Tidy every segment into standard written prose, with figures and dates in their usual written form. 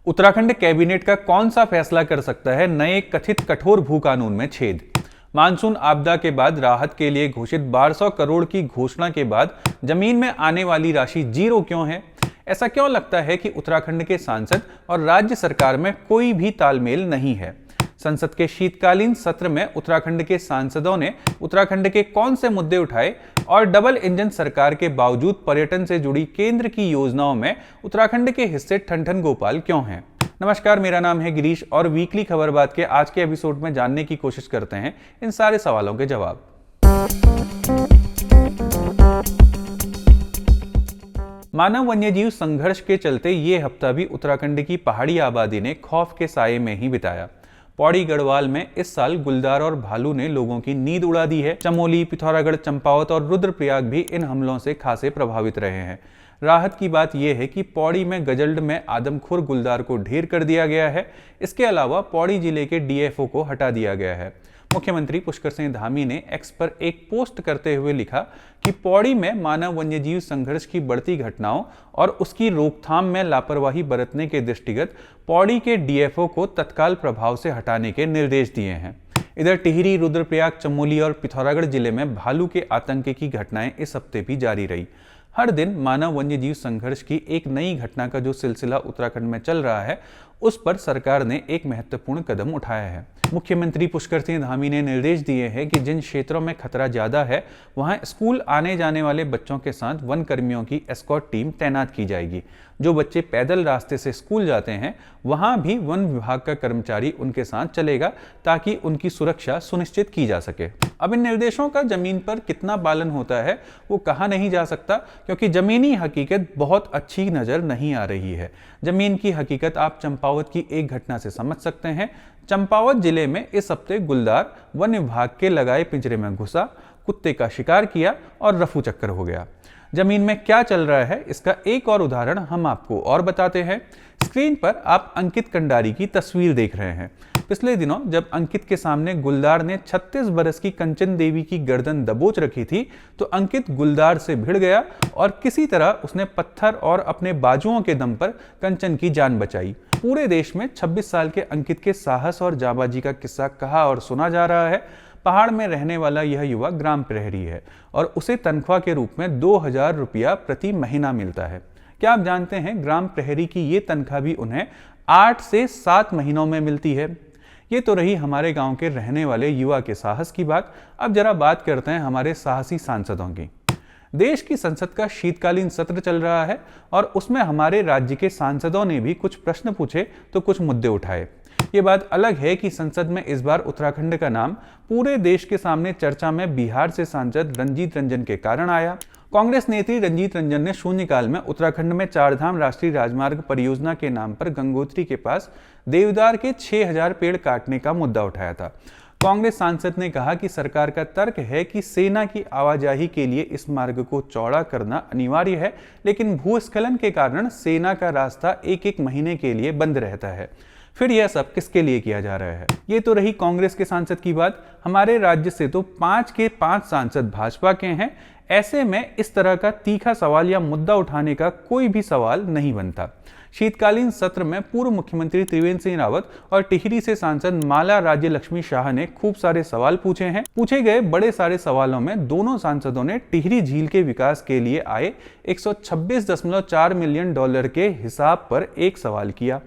Uttarakhand cabinet का कौन सा फैसला कर सकता है नए कथित कठोर भू कानून में छेद। मानसून आपदा के बाद राहत के लिए घोषित 1200 करोड़ की घोषणा के बाद जमीन में आने वाली राशि जीरो क्यों है। ऐसा क्यों लगता है कि उत्तराखंड के सांसद और राज्य सरकार में कोई भी तालमेल नहीं है। संसद के शीतकालीन सत्र में उत्तराखंड के सांसदों ने उत्तराखंड के कौन से मुद्दे उठाए और डबल इंजन सरकार के बावजूद पर्यटन से जुड़ी केंद्र की योजनाओं में उत्तराखंड के हिस्से ठन गोपाल क्यों हैं। नमस्कार, मेरा नाम है गिरीश और वीकली खबरबात के आज के एपिसोड में जानने की कोशिश करते हैं इन सारे सवालों के जवाब। मानव वन्यजीव संघर्ष के चलते ये हफ्ता भी उत्तराखंड की पहाड़ी आबादी ने खौफ के साये में ही बिताया। पौड़ी गढ़वाल में इस साल गुलदार और भालू ने लोगों की नींद उड़ा दी है। चमोली, पिथौरागढ़, चंपावत और रुद्रप्रयाग भी इन हमलों से खासे प्रभावित रहे हैं। राहत की बात यह है कि पौड़ी में गजल्ड में आदमखोर गुलदार को ढेर कर दिया गया है। इसके अलावा पौड़ी जिले के डीएफओ को हटा दिया गया है। मुख्यमंत्री पुष्कर सिंह धामी ने एक्स पर एक पोस्ट करते हुए लिखा कि पौड़ी में मानव वन्यजीव संघर्ष की बढ़ती घटनाओं और उसकी रोकथाम में लापरवाही बरतने के दृष्टिगत पौड़ी के डीएफओ को तत्काल प्रभाव से हटाने के निर्देश दिए हैं। इधर टिहरी, रुद्रप्रयाग, चमोली और पिथौरागढ़ जिले में भालू के आतंक की घटनाएं इस हफ्ते भी जारी रही। हर दिन मानव वन्यजीव संघर्ष की एक नई घटना का जो सिलसिला उत्तराखंड में चल रहा है, उस पर सरकार ने एक महत्वपूर्ण कदम उठाया है। मुख्यमंत्री पुष्कर सिंह धामी ने निर्देश दिए हैं कि जिन क्षेत्रों में खतरा ज्यादा है वहां स्कूल आने जाने वाले बच्चों के साथ वन कर्मियों की एस्कॉर्ट टीम तैनात की जाएगी। जो बच्चे पैदल रास्ते से स्कूल जाते हैं वहां भी वन विभाग का कर्मचारी उनके साथ चलेगा ताकि उनकी सुरक्षा सुनिश्चित की जा सके। अब इन निर्देशों का जमीन पर कितना पालन होता है वो कहा नहीं जा सकता, क्योंकि जमीनी हकीकत बहुत अच्छी नजर नहीं आ रही है। जमीन की हकीकत आप चंपावत की एक घटना से समझ सकते हैं। चंपावत जिले में इस हफ्ते गुलदार वन विभाग के लगाए पिंजरे में घुसा, कुत्ते का शिकार किया और रफू चक्कर हो गया। जमीन में क्या चल रहा है इसका एक और उदाहरण हम आपको और बताते हैं। स्क्रीन पर आप अंकित कंडारी की तस्वीर देख रहे हैं। पिछले दिनों जब अंकित के सामने गुलदार ने 36 बरस की कंचन देवी की गर्दन दबोच रखी थी तो अंकित गुलदार से भिड़ गया और किसी तरह उसने पत्थर और अपने बाजुओं के दम पर कंचन की जान बचाई। पूरे देश में 26 साल के अंकित के साहस और जाबाजी का किस्सा कहा और सुना जा रहा है। पहाड़ में रहने वाला यह युवा ग्राम प्रहरी है और उसे तनख्वाह के रूप में 2000 रुपया प्रति महीना मिलता है। क्या आप जानते हैं ग्राम प्रहरी की ये तनख्वाह भी उन्हें 8 से 7 महीनों में मिलती है। ये तो रही हमारे गांव के रहने वाले युवा के साहस की बात। अब जरा बात करते हैं हमारे साहसी सांसदों की। देश की संसद का शीतकालीन सत्र चल रहा है और उसमें हमारे राज्य के सांसदों ने भी कुछ प्रश्न पूछे तो कुछ मुद्दे उठाए। ये बात अलग है कि संसद में इस बार उत्तराखंड का नाम पूरे देश के सामने चर्चा में बिहार से सांसद रंजीत रंजन के कारण आया। कांग्रेस नेत्री रंजीत रंजन ने शून्यकाल में उत्तराखंड में चारधाम राष्ट्रीय राजमार्ग परियोजना के नाम पर गंगोत्री के पास देवदार के 6000 पेड़ काटने का मुद्दा उठाया था। कांग्रेस सांसद ने कहा कि सरकार का तर्क है कि सेना की आवाजाही के लिए इस मार्ग को चौड़ा करना अनिवार्य है, लेकिन भूस्खलन के कारण सेना का रास्ता एक महीने के लिए बंद रहता है। फिर यह सब किसके लिए किया जा रहा है। ये तो रही कांग्रेस के सांसद की बात। हमारे राज्य से तो 5 के 5 सांसद भाजपा के हैं। ऐसे में इस तरह का तीखा सवाल या मुद्दा उठाने का कोई भी सवाल नहीं बनता। शीतकालीन सत्र में पूर्व मुख्यमंत्री त्रिवेंद्र सिंह रावत और टिहरी से सांसद माला राज्य लक्ष्मी शाह ने खूब सारे सवाल पूछे हैं। पूछे गए बड़े सारे सवालों में दोनों सांसदों ने टिहरी झील के विकास के लिए आए 126.4 मिलियन डॉलर के हिसाब पर एक सवाल किया।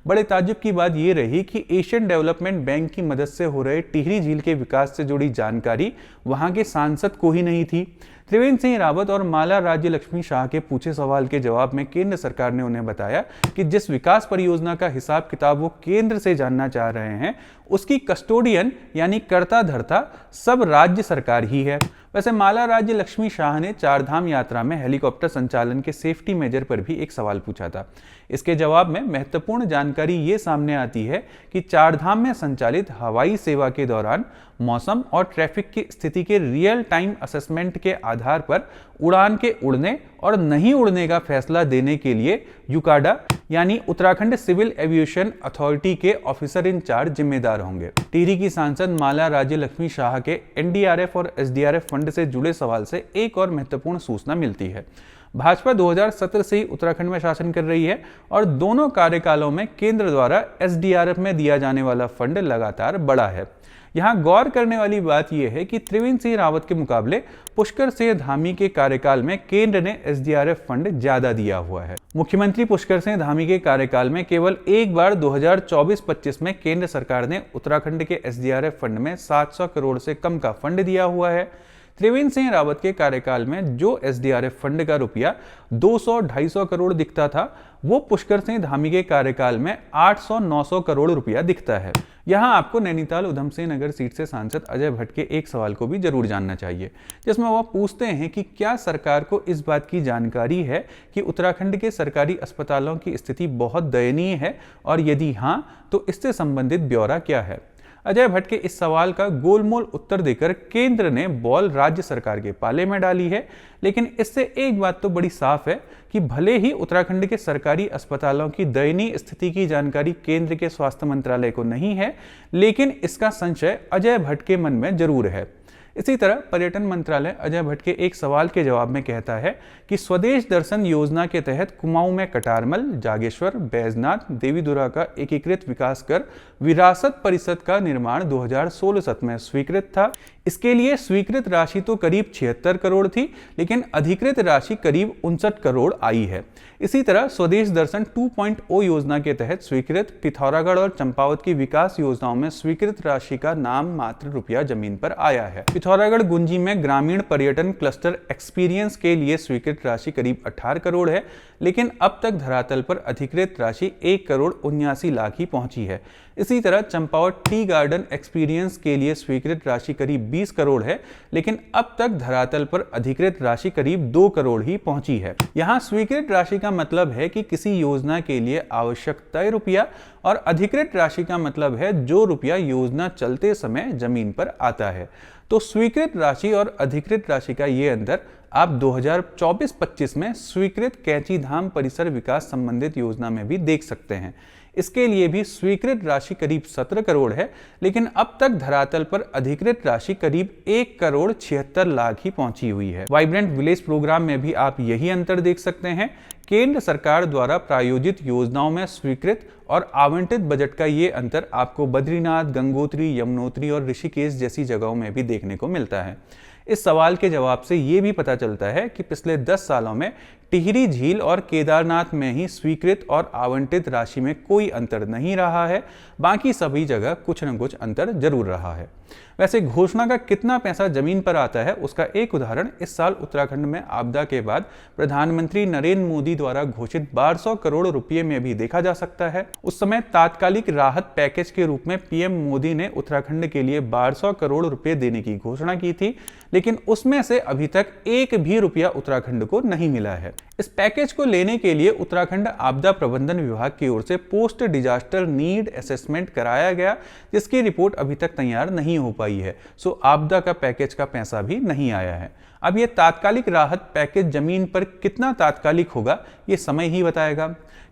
बड़े ताज्जुब की बात यह रही कि एशियन डेवलपमेंट बैंक की मदद से हो रहे टिहरी झील के विकास से जुड़ी जानकारी वहां के सांसद को ही नहीं थी। त्रिवेंद्र सिंह रावत और माला राज्य लक्ष्मी शाह के पूछे सवाल के जवाब में केंद्र सरकार ने उन्हें बताया कि जिस विकास परियोजना का हिसाब किताब वो केंद्र से जानना चाह रहे हैं उसकी कस्टोडियन यानी कर्ता धर्ता सब राज्य सरकार ही है। वैसे माला राज्य लक्ष्मी शाह ने चारधाम यात्रा में हेलीकॉप्टर संचालन के सेफ्टी मेजर पर भी एक सवाल पूछा था। इसके जवाब में महत्वपूर्ण जानकारी ये सामने आती है कि चारधाम में संचालित हवाई सेवा के दौरान मौसम और ट्रैफिक की स्थिति के रियल टाइम असेसमेंट के आधार पर उड़ान के उड़ने और नहीं उड़ने का फैसला देने के लिए यूकाडा यानी उत्तराखंड सिविल एविएशन अथॉरिटी के ऑफिसर इंचार्ज जिम्मेदार होंगे। टिहरी की सांसद माला राज्य लक्ष्मी शाह के एनडीआरएफ और एसडीआरएफ फंड से जुड़े सवाल से एक और महत्वपूर्ण सूचना मिलती है। भाजपा 2017 से ही उत्तराखंड में शासन कर रही है और दोनों कार्यकालों में केंद्र द्वारा एसडीआरएफ में दिया जाने वाला फंड लगातार बढ़ा है। यहाँ गौर करने वाली बात यह है कि त्रिवेंद्र सिंह रावत के मुकाबले पुष्कर सिंह धामी के कार्यकाल में केंद्र ने एसडीआरएफ फंड ज्यादा दिया हुआ है। मुख्यमंत्री पुष्कर सिंह धामी के कार्यकाल में केवल एक बार 2024-25 में केंद्र सरकार ने उत्तराखंड के एसडीआरएफ फंड में 700 करोड़ से कम का फंड दिया हुआ है। त्रिवेंद्र सिंह रावत के कार्यकाल में जो एसडीआरएफ फंड का रुपया 200-250 करोड़ दिखता था, वो पुष्कर सिंह धामी के कार्यकाल में 800-900 करोड़ रुपया दिखता है। यहाँ आपको नैनीताल उधम सिंह नगर सीट से सांसद अजय भट्ट के एक सवाल को भी जरूर जानना चाहिए, जिसमें वह पूछते हैं कि क्या सरकार को इस बात की जानकारी है कि उत्तराखंड के सरकारी अस्पतालों की स्थिति बहुत दयनीय है, और यदि हाँ तो इससे संबंधित ब्यौरा क्या है। अजय भट्ट के इस सवाल का गोलमोल उत्तर देकर केंद्र ने बॉल राज्य सरकार के पाले में डाली है। लेकिन इससे एक बात तो बड़ी साफ है कि भले ही उत्तराखंड के सरकारी अस्पतालों की दयनीय स्थिति की जानकारी केंद्र के स्वास्थ्य मंत्रालय को नहीं है, लेकिन इसका संशय अजय भट्ट के मन में जरूर है। इसी तरह पर्यटन मंत्रालय अजय भट्ट के एक सवाल के जवाब में कहता है कि स्वदेश दर्शन योजना के तहत कुमाऊं में कटारमल, जागेश्वर, बैजनाथ, देवीधुरा का एकीकृत विकास कर विरासत परिषद का निर्माण 2016-17 में स्वीकृत था। इसके लिए स्वीकृत राशि तो करीब 76 करोड़ थी, लेकिन अधिकृत राशि करीब 59 करोड़ आई है। इसी तरह स्वदेश दर्शन 2.0 योजना के तहत स्वीकृत पिथौरागढ़ और चंपावत की विकास योजनाओं में स्वीकृत राशि का नाम मात्र रुपया जमीन पर आया है। पिथौरागढ़ गुंजी में ग्रामीण पर्यटन क्लस्टर एक्सपीरियंस के लिए स्वीकृत राशि करीब 18 करोड़ है, लेकिन अब तक धरातल पर अधिकृत राशि 1 करोड़ 79 लाख ही पहुंची है। इसी तरह चंपावत टी गार्डन एक्सपीरियंस के लिए स्वीकृत राशि करीब 20 करोड़ है, लेकिन अब तक धरातल पर अधिकृत राशि करीब 2 करोड़ ही पहुंची है। यहाँ स्वीकृत राशि का मतलब है कि किसी योजना के लिए आवश्यक तय रुपया, और अधिकृत राशि का मतलब है जो रुपया योजना चलते समय जमीन पर आता है। तो स्वीकृत राशि और अधिकृत राशि का ये अंतर आप 2024-25 में स्वीकृत कैंची धाम परिसर विकास संबंधित योजना में भी देख सकते हैं। इसके लिए भी स्वीकृत राशि करीब 17 करोड़ है, लेकिन अब तक धरातल पर अधिकृत राशि करीब 1 करोड़ 76 लाख ही पहुंची हुई है। वाइब्रेंट विलेज प्रोग्राम में भी आप यही अंतर देख सकते हैं। केंद्र सरकार द्वारा प्रायोजित योजनाओं में स्वीकृत और आवंटित बजट का ये अंतर आपको बद्रीनाथ, गंगोत्री, यमुनोत्री और ऋषिकेश जैसी जगहों में भी देखने को मिलता है। इस सवाल के जवाब से ये भी पता चलता है कि पिछले 10 सालों में टिहरी झील और केदारनाथ में ही स्वीकृत और आवंटित राशि में कोई अंतर नहीं रहा है, बाकी सभी जगह कुछ न कुछ अंतर जरूर रहा है। वैसे घोषणा का कितना पैसा जमीन पर आता है, उसका एक उदाहरण इस साल उत्तराखंड में आपदा के बाद प्रधानमंत्री नरेंद्र मोदी द्वारा घोषित 1200 करोड़ रुपए में भी देखा जा सकता है। उस समय तात्कालिक राहत पैकेज के रूप में पीएम मोदी ने उत्तराखंड के लिए 1200 करोड़ रुपए देने की घोषणा की थी, लेकिन उसमें से अभी तक एक भी रुपया उत्तराखंड को नहीं मिला है। इस पैकेज को लेने के लिए उत्तराखंड आपदा प्रबंधन विभाग की ओर से पोस्ट डिजास्टर नीड असेसमेंट कराया गया, जिसकी रिपोर्ट अभी तक तैयार नहीं हो पाई है। सो आपदा का पैकेज का पैसा भी नहीं आया है। अब ये तात्कालिक राहत पैकेज जमीन पर कितना तात्कालिक होगा, ये समय ही बताएगा।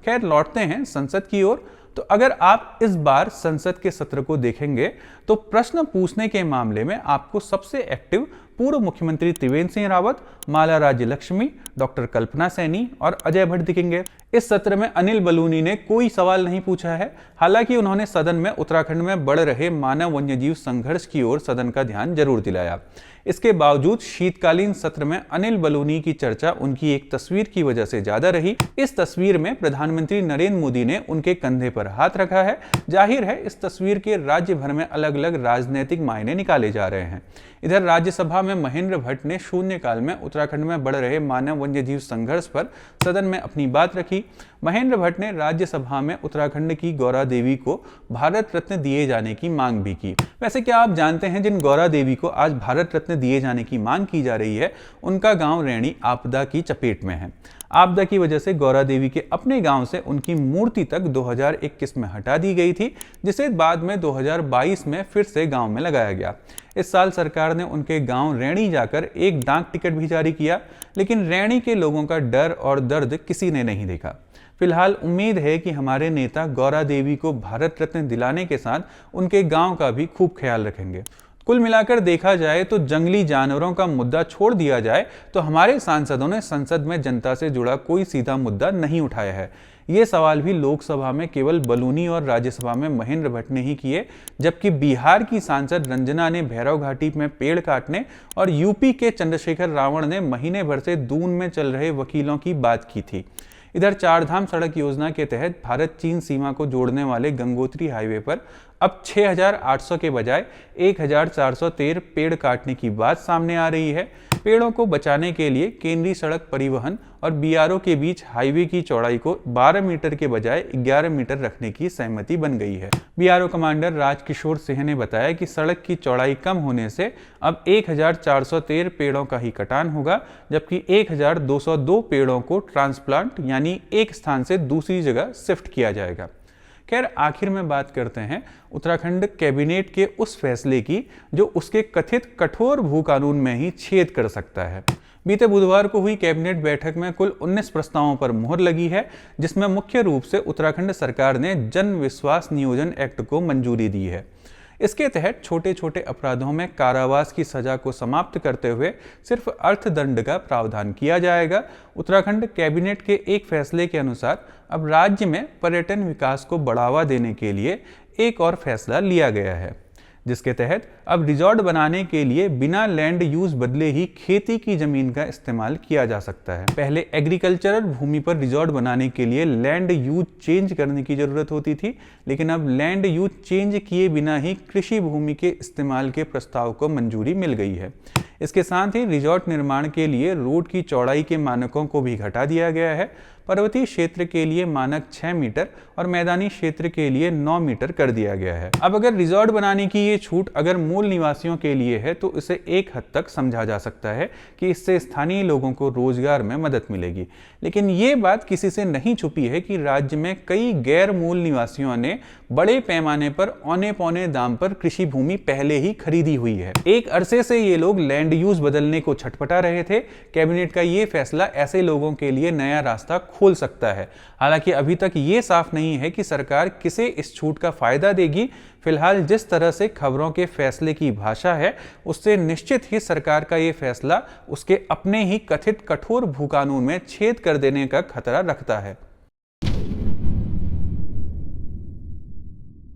खैर, लौटते हैं संसद की ओर। तो अगर आप इस बार संसद के सत्र को देखेंगे तो प्रश्न पूछने के मामले में आपको सबसे एक्टिव पूर्व मुख्यमंत्री त्रिवेंद्र सिंह रावत, माला राज्य लक्ष्मी, डॉक्टर कल्पना सैनी और अजय भट्ट दिखेंगे। इस सत्र में अनिल बलूनी ने कोई सवाल नहीं पूछा है। हालांकि उन्होंने सदन में उत्तराखंड में बढ़ रहे मानव वन्यजीव संघर्ष की ओर सदन का ध्यान जरूर दिलाया। इसके बावजूद शीतकालीन सत्र में अनिल बलूनी की चर्चा उनकी एक तस्वीर की वजह से ज्यादा रही। इस तस्वीर में प्रधानमंत्री नरेंद्र मोदी ने उनके कंधे पर हाथ रखा है। जाहिर है इस तस्वीर के राज्य भर में अलग अलग राजनीतिक मायने निकाले जा रहे हैं। इधर राज्यसभा में महेंद्र भट्ट ने शून्यकाल में उत्तराखंड में बढ़ रहे मानव वन्यजीव संघर्ष पर सदन में अपनी बात रखी। महेंद्र भट्ट ने राज्यसभा में उत्तराखंड की गौरा देवी को भारत रत्न दिए जाने की मांग भी की। वैसे क्या आप जानते हैं, जिन गौरा देवी को आज भारत रत्न दिए जाने की मांग की जा रही है, उनका गांव रैणी आपदा की चपेट में है। आपदा की वजह से गौरा देवी के अपने गांव से उनकी मूर्ति तक 2021 में हटा दी गई थी, जिसे बाद में 2022 में फिर से गांव में लगाया गया। इस साल सरकार ने उनके गांव रैणी जाकर एक डाक टिकट भी जारी किया, लेकिन रैणी के लोगों का डर और दर्द किसी ने नहीं देखा। फिलहाल उम्मीद है कि हमारे नेता गौरा देवी को भारत रत्न दिलाने के साथ उनके गांव का भी खूब ख्याल रखेंगे। कुल मिलाकर देखा जाए तो जंगली जानवरों का मुद्दा छोड़ दिया जाए तो हमारे सांसदों ने संसद में जनता से जुड़ा कोई सीधा मुद्दा नहीं उठाया है। ये सवाल भी लोकसभा में केवल बलूनी और राज्यसभा में महेंद्र भट्ट ने ही किए, जबकि बिहार की सांसद रंजना ने भैरव घाटी में पेड़ काटने और यूपी के चंद्रशेखर रावण ने महीने भर से दून में चल रहे वकीलों की बात की थी। इधर चारधाम सड़क योजना के तहत भारत चीन सीमा को जोड़ने वाले गंगोत्री हाईवे पर अब 6,800 के बजाय 1,413 पेड़ काटने की बात सामने आ रही है। पेड़ों को बचाने के लिए केंद्रीय सड़क परिवहन और बीआरओ के बीच हाईवे की चौड़ाई को 12 मीटर के बजाय 11 मीटर रखने की सहमति बन गई है। बीआरओ कमांडर राजकिशोर सिंह ने बताया कि सड़क की चौड़ाई कम होने से अब 1,413 पेड़ों का ही कटान होगा, जबकि 1,202 पेड़ों को ट्रांसप्लांट यानी एक स्थान से दूसरी जगह शिफ्ट किया जाएगा। खैर, आखिर में बात करते हैं उत्तराखंड कैबिनेट के उस फैसले की जो उसके कथित कठोर भू कानून में ही छेद कर सकता है। बीते बुधवार को हुई कैबिनेट बैठक में कुल 19 प्रस्तावों पर मुहर लगी है, जिसमें मुख्य रूप से उत्तराखंड सरकार ने जन विश्वास नियोजन एक्ट को मंजूरी दी है। इसके तहत छोटे छोटे अपराधों में कारावास की सजा को समाप्त करते हुए सिर्फ अर्थदंड का प्रावधान किया जाएगा। उत्तराखंड कैबिनेट के एक फैसले के अनुसार अब राज्य में पर्यटन विकास को बढ़ावा देने के लिए एक और फैसला लिया गया है, जिसके तहत अब रिजॉर्ट बनाने के लिए बिना लैंड यूज बदले ही खेती की जमीन का इस्तेमाल किया जा सकता है। पहले एग्रीकल्चरल भूमि पर रिजॉर्ट बनाने के लिए लैंड यूज चेंज करने की जरूरत होती थी, लेकिन अब लैंड यूज चेंज किए बिना ही कृषि भूमि के इस्तेमाल के प्रस्ताव को मंजूरी मिल गई है। इसके साथ ही रिजॉर्ट निर्माण के लिए रोड की चौड़ाई के मानकों को भी घटा दिया गया है। पर्वतीय क्षेत्र के लिए मानक 6 मीटर और मैदानी क्षेत्र के लिए 9 मीटर कर दिया गया है। अब अगर रिजॉर्ट बनाने की ये छूट अगर मूल निवासियों के लिए है तो इसे एक हद तक समझा जा सकता है कि इससे स्थानीय लोगों को रोजगार में मदद मिलेगी, लेकिन ये बात किसी से नहीं छुपी है कि राज्य में कई गैर मूल निवासियों ने बड़े पैमाने पर औने पौने दाम पर कृषि भूमि पहले ही खरीदी हुई है। एक अरसे से ये लोग लैंड यूज बदलने को छटपटा रहे थे। कैबिनेट का ये फैसला ऐसे लोगों के लिए नया रास्ता खोल सकता है। हालांकि अभी तक ये साफ नहीं है कि सरकार किसे इस छूट का फायदा देगी। फिलहाल जिस तरह से खबरों के फैसले की भाषा है, उससे निश्चित ही सरकार का ये फैसला उसके अपने ही कथित कठोर भू कानून में छेद कर देने का खतरा रखता है।